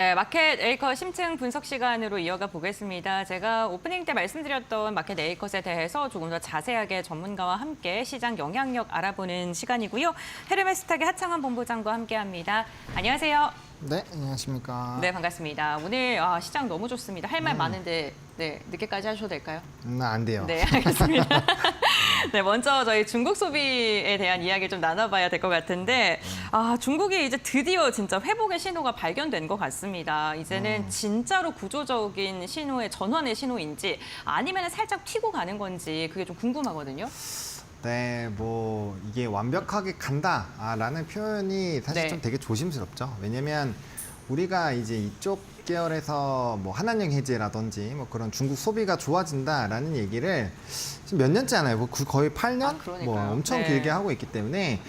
네, 마켓 A컷 심층 분석 시간으로 이어가 보겠습니다. 제가 오프닝 때 말씀드렸던 마켓 A컷에 대해서 조금 더 자세하게 전문가와 함께 시장 영향력 알아보는 시간이고요. 헤르메스탁의 하창원 본부장과 함께합니다. 안녕하세요. 네, 안녕하십니까. 네, 반갑습니다. 오늘 시장 너무 좋습니다. 할 말 많은데 네, 늦게까지 하셔도 될까요? 안 돼요. 네, 알겠습니다. 네, 먼저 저희 중국 소비에 대한 이야기 좀 나눠봐야 될 것 같은데 중국이 이제 드디어 진짜 회복의 신호가 발견된 것 같습니다. 이제는 진짜로 구조적인 신호의 전환의 신호인지 아니면 살짝 튀고 가는 건지 그게 좀 궁금하거든요. 네, 뭐 이게 완벽하게 간다라는 표현이 사실 네. 좀 되게 조심스럽죠. 왜냐면 우리가 이제 이쪽 계열에서 뭐 한한령 해제라든지 뭐 그런 중국 소비가 좋아진다라는 얘기를 지금 몇 년째 하나요? 뭐 거의 8년? 그러니까요. 뭐 엄청 네. 길게 하고 있기 때문에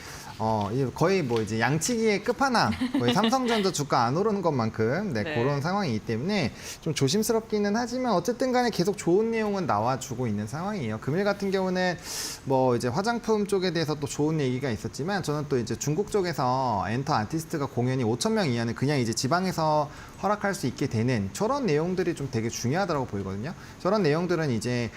이게 거의 뭐 이제 양치기의 끝판왕, 거의 삼성전자 주가 안 오르는 것만큼 네. 그런 상황이기 때문에 좀 조심스럽기는 하지만 어쨌든 간에 계속 좋은 내용은 나와주고 있는 상황이에요. 금일 같은 경우는 뭐 이제 화장품 쪽에 대해서 또 좋은 얘기가 있었지만 저는 또 이제 중국 쪽에서 엔터 아티스트가 공연이 5,000명 이하는 그냥 이제 지방에서 허락할 수 있게 되는 저런 내용들이 좀 되게 중요하다고 보이거든요. 저런 내용들은 이제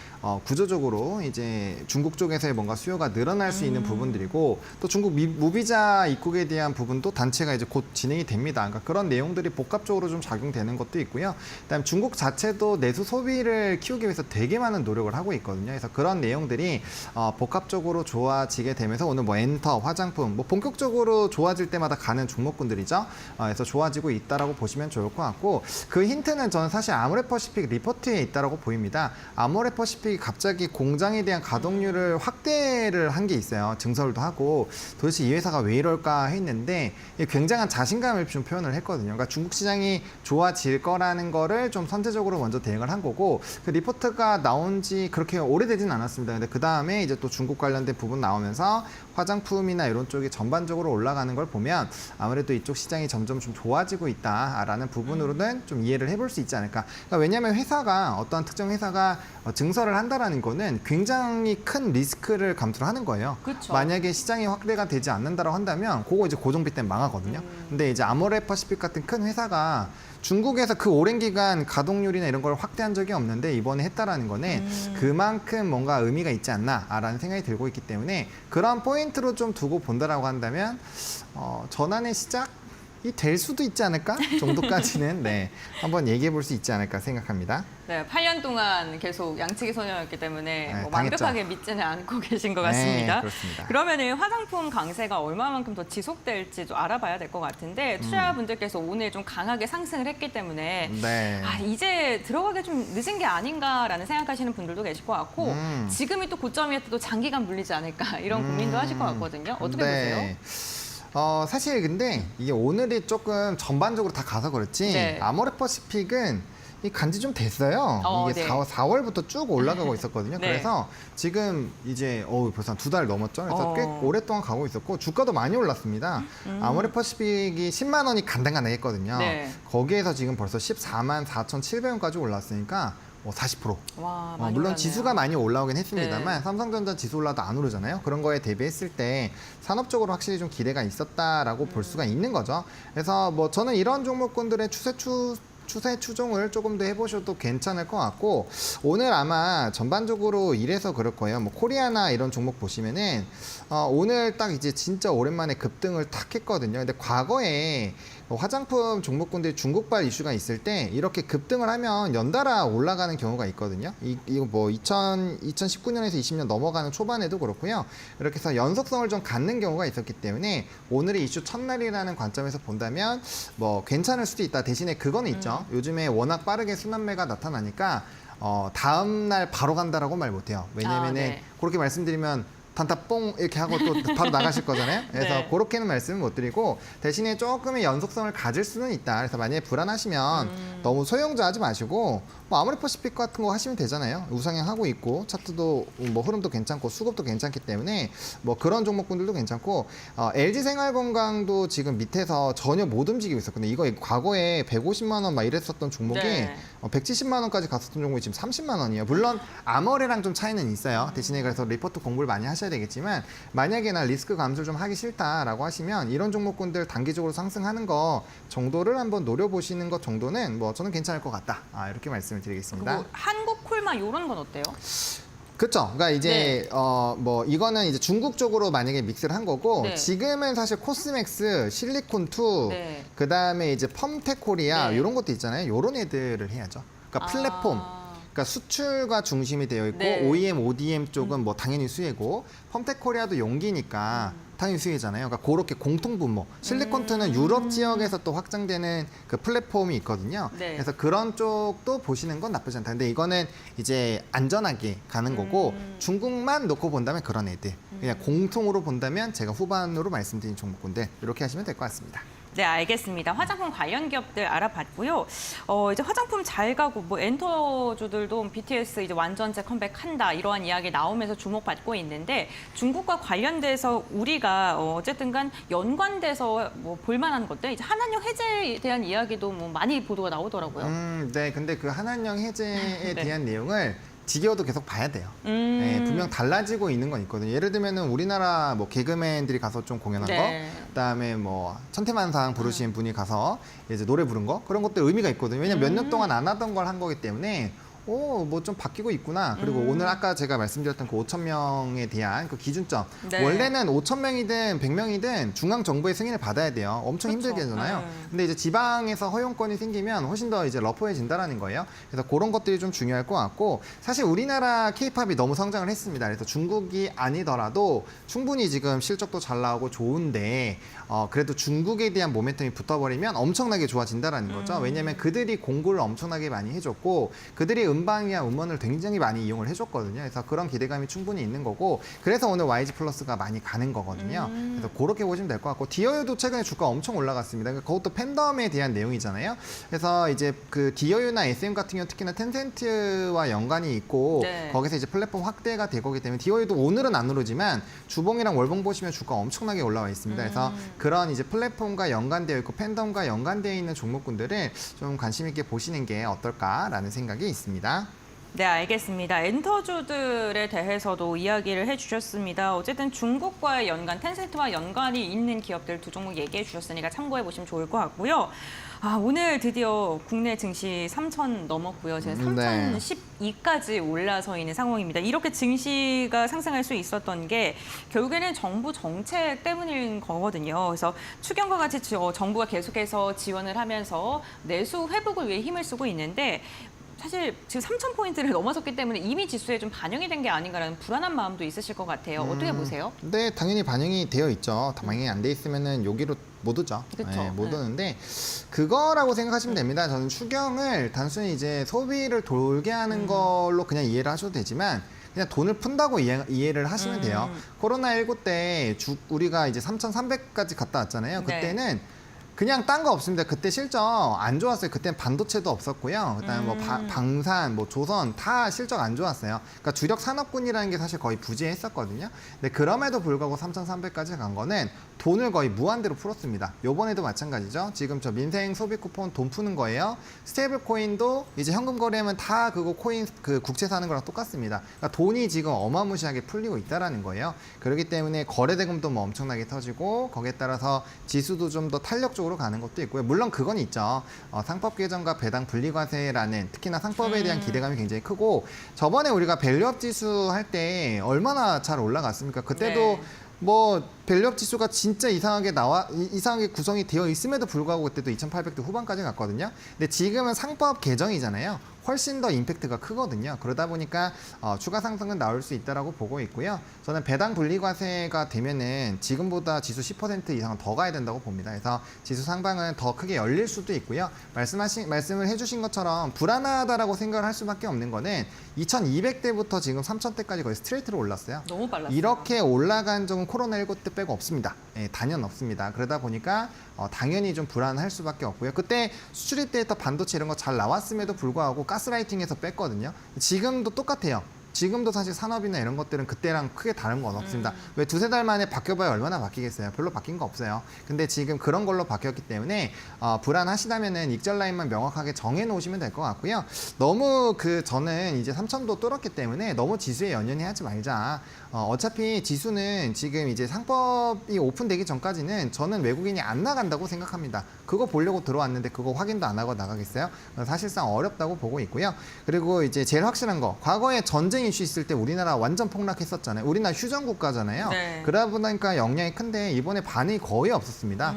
구조적으로 이제 중국 쪽에서의 뭔가 수요가 늘어날 수 있는 부분들이고 또 중국 무비자 입국에 대한 부분도 단체가 이제 곧 진행이 됩니다. 그러니까 그런 내용들이 복합적으로 좀 작용되는 것도 있고요. 그다음에 중국 자체도 내수 소비를 키우기 위해서 되게 많은 노력을 하고 있거든요. 그래서 그런 내용들이 복합적으로 좋아지게 되면서 오늘 뭐 엔터, 화장품, 뭐 본격적으로 좋아질 때마다 가는 종목군들이죠. 그래서 좋아지고 있다라고 보시면 좋을 것 같고 그 힌트는 저는 사실 아모레퍼시픽 리포트에 있다라고 보입니다. 아모레퍼시픽이 갑자기 공장에 대한 가동률을 확대를 한 게 있어요. 증설도 하고 도대체 이 회사가 왜 이럴까 했는데 굉장한 자신감을 좀 표현을 했거든요. 그러니까 중국 시장이 좋아질 거라는 거를 좀 선제적으로 먼저 대응을 한 거고 그 리포트가 나온 지 그렇게 오래되진 않았습니다. 근데 그 다음에 이제 또 중국 관련된 부분 나오면서 화장품이나 이런 쪽이 전반적으로 올라가는 걸 보면 아무래도 이쪽 시장이 점점 좀 좋아지고 있다라는 부분으로는 좀 이해를 해볼 수 있지 않을까. 그러니까 왜냐하면 회사가 어떤 특정 회사가 증설을 한다라는 거는 굉장히 큰 리스크를 감수를 하는 거예요. 그쵸. 만약에 시장이 확대가 되지 않는다고 한다면 그거 이제 고정비 때문에 망하거든요. 근데 이제 아모레퍼시픽 같은 큰 회사가 중국에서 그 오랜 기간 가동률이나 이런 걸 확대한 적이 없는데 이번에 했다라는 거는 그만큼 뭔가 의미가 있지 않나라는 생각이 들고 있기 때문에 그런 포인트로 좀 두고 본다라고 한다면 전환의 시작이 될 수도 있지 않을까 정도까지는 네, 한번 얘기해 볼 수 있지 않을까 생각합니다. 네, 8년 동안 계속 양치기 소녀였기 때문에 네, 뭐 당했죠. 완벽하게 믿지는 않고 계신 것 네, 같습니다. 그렇습니다. 그러면은 화장품 강세가 얼마만큼 더 지속될지 좀 알아봐야 될 것 같은데 투자분들께서 오늘 좀 강하게 상승을 했기 때문에 네. 이제 들어가기 좀 늦은 게 아닌가라는 생각하시는 분들도 계실 것 같고 지금이 또 고점이었다 또 장기간 물리지 않을까 이런 고민도 하실 것 같거든요. 어떻게 보세요? 사실 근데 이게 오늘이 조금 전반적으로 다 가서 그렇지 네. 아모레퍼시픽은 이 간지 좀 됐어요. 이게 네. 4월부터 쭉 올라가고 있었거든요. 네. 그래서 지금 이제 벌써 한 2달 넘었죠. 그래서 꽤 오랫동안 가고 있었고 주가도 많이 올랐습니다. 아모레퍼시픽이 10만 원이 간당간당했거든요. 네. 거기에서 지금 벌써 14만 4,700원까지 올랐으니까 40%. 와, 많이 물론 올랐네요. 지수가 많이 올라오긴 했습니다만 네. 삼성전자 지수 올라도 안 오르잖아요. 그런 거에 대비했을 때 산업적으로 확실히 좀 기대가 있었다라고 볼 수가 있는 거죠. 그래서 뭐 저는 이런 종목군들의 추세 추종을 조금 더 해보셔도 괜찮을 것 같고 오늘 아마 전반적으로 이래서 그럴 거예요. 뭐 코리아나 이런 종목 보시면은 오늘 딱 이제 진짜 오랜만에 급등을 탁 했거든요. 근데 과거에 화장품 종목군들이 중국발 이슈가 있을 때 이렇게 급등을 하면 연달아 올라가는 경우가 있거든요. 이거 뭐 2019년에서 20년 넘어가는 초반에도 그렇고요. 이렇게 해서 연속성을 좀 갖는 경우가 있었기 때문에 오늘의 이슈 첫날이라는 관점에서 본다면 뭐 괜찮을 수도 있다. 대신에 그거는 있죠. 요즘에 워낙 빠르게 순환매가 나타나니까 다음 날 바로 간다라고 말 못해요. 왜냐면은 네. 그렇게 말씀드리면 단타 뽕 이렇게 하고 또 바로 나가실 거잖아요. 그래서 네. 그렇게는 말씀을 못 드리고 대신에 조금의 연속성을 가질 수는 있다. 그래서 만약에 불안하시면 너무 소형자 하지 마시고 뭐 아모레퍼시픽 같은 거 하시면 되잖아요. 우상향하고 있고 차트도 뭐 흐름도 괜찮고 수급도 괜찮기 때문에 뭐 그런 종목군들도 괜찮고 LG생활건강도 지금 밑에서 전혀 못 움직이고 있었거든요. 이거 과거에 150만 원 막 이랬었던 종목이 네. 170만 원까지 갔었던 종목이 지금 30만 원이에요. 물론 아모레랑 좀 차이는 있어요. 대신에 그래서 리포트 공부를 많이 하셔야 되겠지만 만약에 나 리스크 감소를 좀 하기 싫다라고 하시면 이런 종목군들 단기적으로 상승하는 거 정도를 한번 노려보시는 것 정도는 뭐 저는 괜찮을 것 같다. 이렇게 말씀을 드리겠습니다. 그리고 한국콜마 이런 건 어때요? 그렇죠. 그러니까 이제 뭐 이거는 이제 중국 쪽으로 만약에 믹스를 한 거고 네. 지금은 사실 코스맥스, 실리콘2, 네. 그다음에 이제 펌텍코리아 네. 이런 것도 있잖아요. 이런 애들을 해야죠. 그러니까 플랫폼. 그러니까 수출과 중심이 되어 있고 네. OEM, ODM 쪽은 뭐 당연히 수혜고 펌텍코리아도 용기니까 당연히 수혜잖아요. 그러니까 그렇게 공통 분모. 실리콘트는 유럽 지역에서 또 확장되는 그 플랫폼이 있거든요. 네. 그래서 그런 쪽도 보시는 건 나쁘지 않다. 근데 이거는 이제 안전하게 가는 거고 중국만 놓고 본다면 그런 애들. 그냥 공통으로 본다면 제가 후반으로 말씀드린 종목군들 이렇게 하시면 될 것 같습니다. 네, 알겠습니다. 화장품 관련 기업들 알아봤고요. 이제 화장품 잘 가고 뭐 엔터주들도 BTS 이제 완전체 컴백한다 이러한 이야기 나오면서 주목받고 있는데 중국과 관련돼서 우리가 어쨌든간 연관돼서 뭐 볼만한 것들 이제 한한령 해제에 대한 이야기도 뭐 많이 보도가 나오더라고요. 네, 근데 그 한한령 해제에 네. 대한 내용을 지겨워도 계속 봐야 돼요. 네, 분명 달라지고 있는 건 있거든요. 예를 들면은 우리나라 뭐 개그맨들이 가서 좀 공연한 네. 거, 그다음에 뭐 천태만상 부르신 분이 가서 이제 노래 부른 거 그런 것들 의미가 있거든요. 왜냐면 몇 년 동안 안 하던 걸 한 거기 때문에. 뭐 좀 바뀌고 있구나. 그리고 오늘 아까 제가 말씀드렸던 그 5천 명에 대한 그 기준점. 네. 원래는 5천 명이든 100명이든 중앙 정부의 승인을 받아야 돼요. 엄청 그렇죠. 힘들게잖아요. 네. 근데 이제 지방에서 허용권이 생기면 훨씬 더 이제 러프해진다라는 거예요. 그래서 그런 것들이 좀 중요할 것 같고 사실 우리나라 K-팝이 너무 성장을 했습니다. 그래서 중국이 아니더라도 충분히 지금 실적도 잘 나오고 좋은데 그래도 중국에 대한 모멘텀이 붙어버리면 엄청나게 좋아진다라는 거죠. 왜냐하면 그들이 공구를 엄청나게 많이 해줬고 그들이 음방이나 음원을 굉장히 많이 이용을 해줬거든요. 그래서 그런 기대감이 충분히 있는 거고 그래서 오늘 YG 플러스가 많이 가는 거거든요. 그래서 그렇게 보시면 될 것 같고 디어유도 최근에 주가 엄청 올라갔습니다. 그러니까 그것도 팬덤에 대한 내용이잖아요. 그래서 이제 그 디어유나 SM 같은 경우 특히나 텐센트와 연관이 있고 네. 거기서 이제 플랫폼 확대가 될 거기 때문에 디어유도 오늘은 안 오르지만 주봉이랑 월봉 보시면 주가 엄청나게 올라와 있습니다. 그래서 그런 이제 플랫폼과 연관되어 있고 팬덤과 연관되어 있는 종목군들을 좀 관심 있게 보시는 게 어떨까라는 생각이 있습니다. 네, 알겠습니다. 엔터주들에 대해서도 이야기를 해주셨습니다. 어쨌든 중국과의 연관, 텐센트와 연관이 있는 기업들 두 종목 얘기해 주셨으니까 참고해 보시면 좋을 것 같고요. 오늘 드디어 국내 증시 3천 넘었고요. 지금 네. 3,012까지 올라서 있는 상황입니다. 이렇게 증시가 상승할 수 있었던 게 결국에는 정부 정책 때문인 거거든요. 그래서 추경과 같이 정부가 계속해서 지원을 하면서 내수 회복을 위해 힘을 쓰고 있는데 사실 지금 3,000포인트를 넘어섰기 때문에 이미 지수에 좀 반영이 된 게 아닌가라는 불안한 마음도 있으실 것 같아요. 어떻게 보세요? 네, 당연히 반영이 되어 있죠. 반영이 안 돼 있으면은 여기로 못 오죠. 그쵸. 네, 못 네. 오는데 그거라고 생각하시면 됩니다. 저는 추경을 단순히 이제 소비를 돌게 하는 걸로 그냥 이해를 하셔도 되지만 그냥 돈을 푼다고 이해를 하시면 돼요. 코로나19 때 우리가 이제 3,300까지 갔다 왔잖아요. 네. 그때는 그냥 딴 거 없습니다. 그때 실적 안 좋았어요. 그때는 반도체도 없었고요. 그다음에 뭐 방산, 뭐 조선 다 실적 안 좋았어요. 그러니까 주력 산업군이라는 게 사실 거의 부재했었거든요. 근데 그럼에도 불구하고 3,300까지 간 거는 돈을 거의 무한대로 풀었습니다. 요번에도 마찬가지죠. 지금 저 민생 소비 쿠폰 돈 푸는 거예요. 스테이블 코인도 이제 현금 거래하면 다 그거 코인 그 국채 사는 거랑 똑같습니다. 그러니까 돈이 지금 어마무시하게 풀리고 있다라는 거예요. 그렇기 때문에 거래 대금도 뭐 엄청나게 터지고 거기에 따라서 지수도 좀 더 탄력적으로 가는 것도 있고요. 물론 그건 있죠. 상법 개정과 배당 분리과세라는 특히나 상법에 대한 기대감이 굉장히 크고 저번에 우리가 밸류업 지수 할 때 얼마나 잘 올라갔습니까? 그때도 네. 뭐 밸류업 지수가 진짜 이상하게 구성이 되어 있음에도 불구하고 그때도 2,800대 후반까지 갔거든요. 근데 지금은 상법 개정이잖아요. 훨씬 더 임팩트가 크거든요. 그러다 보니까 추가 상승은 나올 수 있다라고 보고 있고요. 저는 배당 분리과세가 되면은 지금보다 지수 10% 이상은 더 가야 된다고 봅니다. 그래서 지수 상방은 더 크게 열릴 수도 있고요. 말씀을 해주신 것처럼 불안하다라고 생각을 할 수밖에 없는 거는 2,200대부터 지금 3,000대까지 거의 스트레이트로 올랐어요. 너무 빨랐어요. 이렇게 올라간 적은 코로나19 때 빼고 없습니다. 예, 단연 없습니다. 그러다 보니까 당연히 좀 불안할 수밖에 없고요. 그때 수출입 데이터 반도체 이런 거 잘 나왔음에도 불구하고 가스라이팅해서 뺐거든요. 지금도 똑같아요. 지금도 사실 산업이나 이런 것들은 그때랑 크게 다른 건 없습니다. 왜 두세 달 만에 바뀌어봐야 얼마나 바뀌겠어요? 별로 바뀐 거 없어요. 근데 지금 그런 걸로 바뀌었기 때문에 불안하시다면은 익절 라인만 명확하게 정해놓으시면 될 것 같고요. 너무 저는 이제 3,000도 뚫었기 때문에 너무 지수에 연연히 하지 말자. 어차피 지수는 지금 이제 상법이 오픈되기 전까지는 저는 외국인이 안 나간다고 생각합니다. 그거 보려고 들어왔는데 그거 확인도 안 하고 나가겠어요? 사실상 어렵다고 보고 있고요. 그리고 이제 제일 확실한 거, 과거에 전쟁 이슈 있을 때 우리나라 완전 폭락했었잖아요. 우리나라 휴전 국가잖아요. 네. 그러다 보니까 영향이 큰데 이번에 반응이 거의 없었습니다.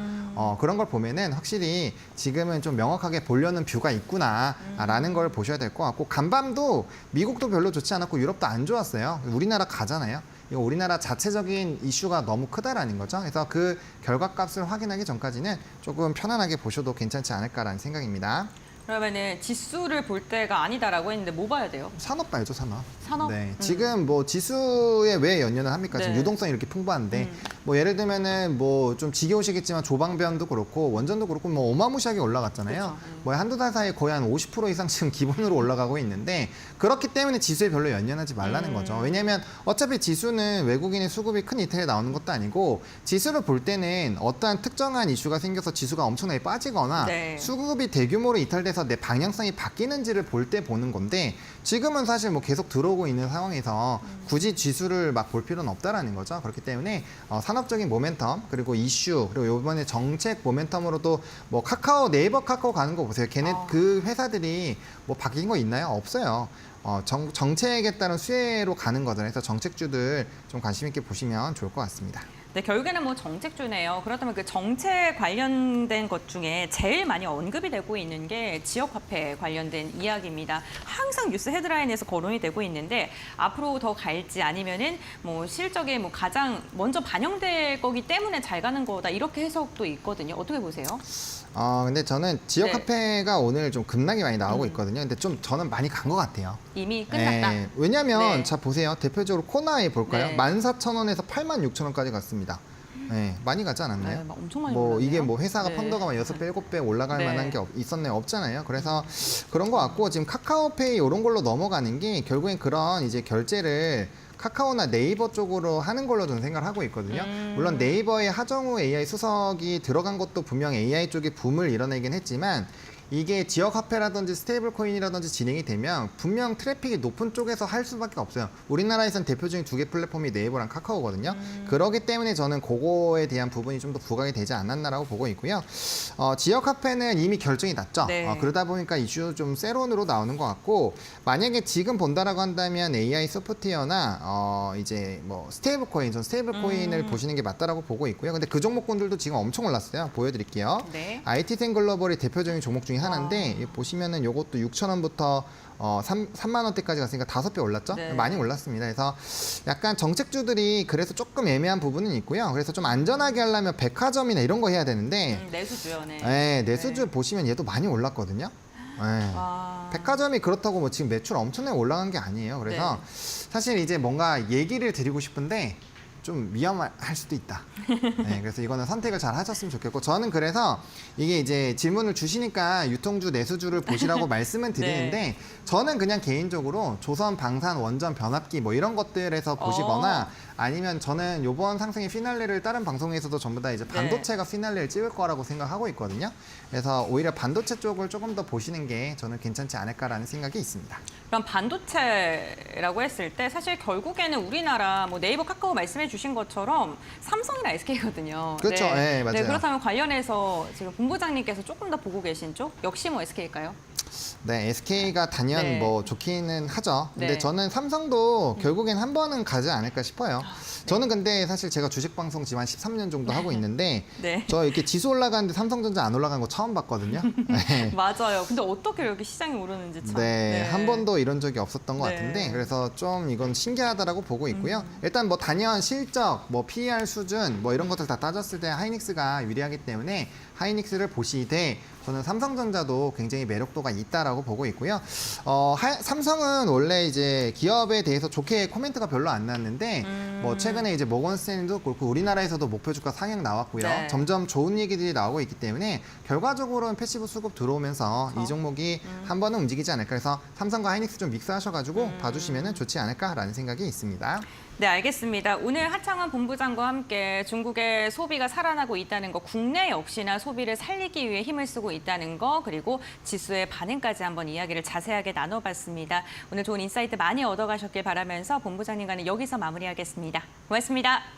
그런 걸 보면은 확실히 지금은 좀 명확하게 보려는 뷰가 있구나라는 걸 보셔야 될 것 같고, 간밤도 미국도 별로 좋지 않았고 유럽도 안 좋았어요. 우리나라 가잖아요. 이거 우리나라 자체적인 이슈가 너무 크다라는 거죠. 그래서 그 결과값을 확인하기 전까지는 조금 편안하게 보셔도 괜찮지 않을까라는 생각입니다. 그러면은 지수를 볼 때가 아니다라고 했는데 뭐 봐야 돼요? 산업 봐야죠, 산업. 산업? 네, 지금 뭐 지수에 왜 연연을 합니까? 지금 네. 유동성이 이렇게 풍부한데, 뭐 예를 들면은 뭐 좀 지겨우시겠지만 조방변도 그렇고 원전도 그렇고 뭐 어마무시하게 올라갔잖아요. 그렇죠. 뭐 한두 달 사이에 거의 한 50% 이상 지금 기본으로 올라가고 있는데, 그렇기 때문에 지수에 별로 연연하지 말라는 거죠. 왜냐면 어차피 지수는 외국인의 수급이 큰 이탈에 나오는 것도 아니고, 지수를 볼 때는 어떠한 특정한 이슈가 생겨서 지수가 엄청나게 빠지거나 네. 수급이 대규모로 이탈돼서 내 방향성이 바뀌는지를 볼 때 보는 건데, 지금은 사실 뭐 계속 들어오고 있는 상황에서 굳이 지수를 막 볼 필요는 없다라는 거죠. 그렇기 때문에 산업적인 모멘텀, 그리고 이슈, 그리고 이번에 정책 모멘텀으로도 뭐 카카오, 네이버 카카오 가는 거 보세요. 걔네 그 회사들이 뭐 바뀐 거 있나요? 없어요. 정책에 따른 수혜로 가는 거잖아요. 그래서 정책주들 좀 관심 있게 보시면 좋을 것 같습니다. 네, 결국에는 뭐 정책주네요. 그렇다면 그 정책 관련된 것 중에 제일 많이 언급이 되고 있는 게 지역화폐 관련된 이야기입니다. 항상 뉴스 헤드라인에서 거론이 되고 있는데, 앞으로 더 갈지 아니면은 뭐 실적에 뭐 가장 먼저 반영될 거기 때문에 잘 가는 거다, 이렇게 해석도 있거든요. 어떻게 보세요? 근데 저는 지역 네. 화폐가 오늘 좀 급락이 많이 나오고 있거든요. 근데 좀 저는 많이 간 것 같아요. 이미 끝났다. 왜냐면 네. 자 보세요. 대표적으로 코나에 볼까요? 네. 14,000원에서 86,000원까지 갔습니다. 네, 많이 가지 않았나요? 네, 막 엄청 많이 뭐 올랐네요. 이게 뭐 회사가 네. 펀더가 막 6배, 7배 올라갈 네. 만한 게 있었나요? 없잖아요. 그래서 그런 것 같고, 지금 카카오페이 이런 걸로 넘어가는 게 결국엔 그런 이제 결제를 카카오나 네이버 쪽으로 하는 걸로 저는 생각을 하고 있거든요. 물론 네이버의 하정우 AI 수석이 들어간 것도 분명 AI 쪽에 붐을 일어내긴 했지만, 이게 지역 화폐라든지 스테이블 코인이라든지 진행이 되면 분명 트래픽이 높은 쪽에서 할 수밖에 없어요. 우리나라에선 대표적인 두 개 플랫폼이 네이버랑 카카오거든요. 그렇기 때문에 저는 그거에 대한 부분이 좀 더 부각이 되지 않았나라고 보고 있고요. 지역 화폐는 이미 결정이 났죠. 네. 그러다 보니까 이슈 좀 세론으로 나오는 것 같고, 만약에 지금 본다라고 한다면 AI 소프트웨어나 이제 뭐 스테이블 코인, 전 스테이블 코인을 보시는 게 맞다라고 보고 있고요. 근데 그 종목군들도 지금 엄청 올랐어요. 보여드릴게요. 네. IT생 글로벌이 대표적인 종목 중에 하나인데, 보시면은 요것도 6,000원부터 3만 원대까지 갔으니까 5배 올랐죠? 네. 많이 올랐습니다. 그래서 약간 정책주들이 그래서 조금 애매한 부분은 있고요. 그래서 좀 안전하게 하려면 백화점이나 이런 거 해야 되는데, 내수주요. 네. 네, 내수주 보시면 얘도 많이 올랐거든요. 네. 아, 백화점이 그렇다고 뭐 지금 매출 엄청나게 올라간 게 아니에요. 그래서 사실 이제 뭔가 얘기를 드리고 싶은데 좀 위험할 수도 있다. 네, 그래서 이거는 선택을 잘 하셨으면 좋겠고, 저는 그래서 이게 이제 질문을 주시니까 유통주, 내수주를 보시라고 말씀은 드리는데, 저는 그냥 개인적으로 조선, 방산, 원전, 변압기 뭐 이런 것들에서 보시거나, 아니면 저는 이번 상승의 피날레를 다른 방송에서도 전부 다 이제 반도체가 피날레를 찍을 거라고 생각하고 있거든요. 그래서 오히려 반도체 쪽을 조금 더 보시는 게 저는 괜찮지 않을까라는 생각이 있습니다. 그럼 반도체라고 했을 때 사실 결국에는 우리나라 뭐 네이버, 카카오 말씀해 주신 것처럼 삼성이나 SK거든요. 그렇죠. 네, 맞아요. 네, 그렇다면 관련해서 지금 본부장님께서 조금 더 보고 계신 쪽 역시 뭐 SK일까요? 네, SK가 단연 네. 뭐 좋기는 하죠. 근데 네. 저는 삼성도 결국엔 한 번은 가지 않을까 싶어요. 저는 근데 사실 제가 주식 방송 지금 한 13년 정도 하고 있는데, 네. 저 이렇게 지수 올라가는데 삼성전자 안 올라간 거 처음 봤거든요. 네. 맞아요. 근데 어떻게 이렇게 시장이 오르는지 참. 네, 한 번도 이런 적이 없었던 것 네. 같은데, 그래서 좀 이건 신기하다라고 보고 있고요. 일단 뭐 단연 실적, 뭐 PER 수준, 뭐 이런 것들 다 따졌을 때 하이닉스가 유리하기 때문에 하이닉스를 보시되, 저는 삼성전자도 굉장히 매력도가 필요가 있다라고 보고 있고요. 삼성은 원래 이제 기업에 대해서 좋게 코멘트가 별로 안 났는데 뭐 최근에 이제 모건스탠리도 그렇고 우리나라에서도 목표 주가 상향 나왔고요. 네. 점점 좋은 얘기들이 나오고 있기 때문에 결과적으로는 패시브 수급 들어오면서 이 종목이 한 번은 움직이지 않을까 해서 삼성과 하이닉스 좀 믹스하셔가지고 봐주시면 좋지 않을까라는 생각이 있습니다. 네, 알겠습니다. 오늘 하창원 본부장과 함께 중국의 소비가 살아나고 있다는 거, 국내 역시나 소비를 살리기 위해 힘을 쓰고 있다는 거, 그리고 지수의 반응까지 한번 이야기를 자세하게 나눠봤습니다. 오늘 좋은 인사이트 많이 얻어가셨길 바라면서 본부장님과는 여기서 마무리하겠습니다. 고맙습니다.